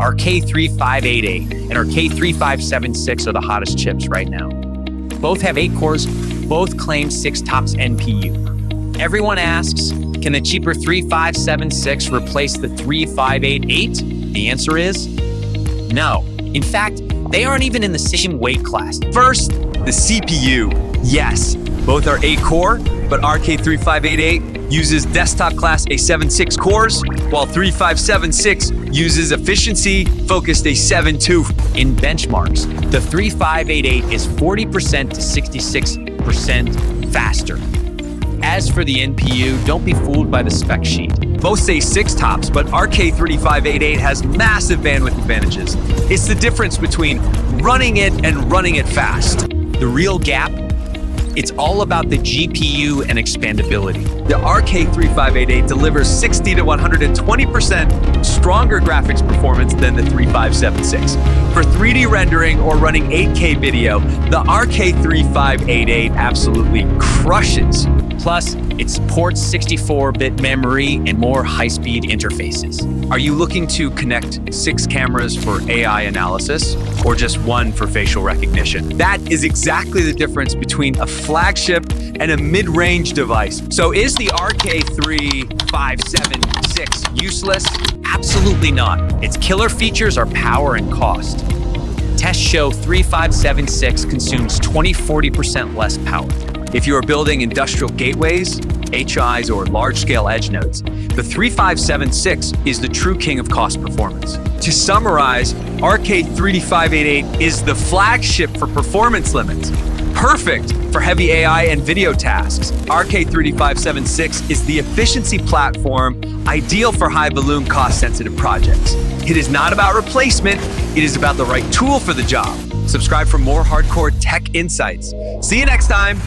RK3588 and RK3576 are the hottest chips right now. Both have 8 cores, both claim 6 TOPS NPU. Everyone asks, can the cheaper 3576 replace the 3588? The answer is no. In fact, they aren't even in the same weight class. First, the CPU. Yes, both are 8-core, but RK3588 uses desktop-class A76 cores, while 3576 uses efficiency-focused A72. In benchmarks, the 3588 is 40% to 66% faster. As for the NPU, don't be fooled by the spec sheet. Both say 6 TOPS, but RK3588 has massive bandwidth advantages. It's the difference between running it and running it fast. The real gap, it's all about the GPU and expandability. The RK3588 delivers 60 to 120% stronger graphics performance than the 3576. For 3D rendering or running 8K video, the RK3588 absolutely crushes. Plus, it supports 64-bit memory and more high-speed interfaces. Are you looking to connect 6 cameras for AI analysis or just 1 for facial recognition? That is exactly the difference between a flagship and a mid-range device. So is the RK3576 useless? Absolutely not. Its killer features are power and cost. Tests show 3576 consumes 20–40% less power. If you are building industrial gateways, HIs, or large-scale edge nodes, the 3576 is the true king of cost performance. To summarize, RK3588 is the flagship for performance limits, perfect for heavy AI and video tasks. RK3576 is the efficiency platform ideal for high-volume, cost-sensitive projects. It is not about replacement, it is about the right tool for the job. Subscribe for more hardcore tech insights. See you next time.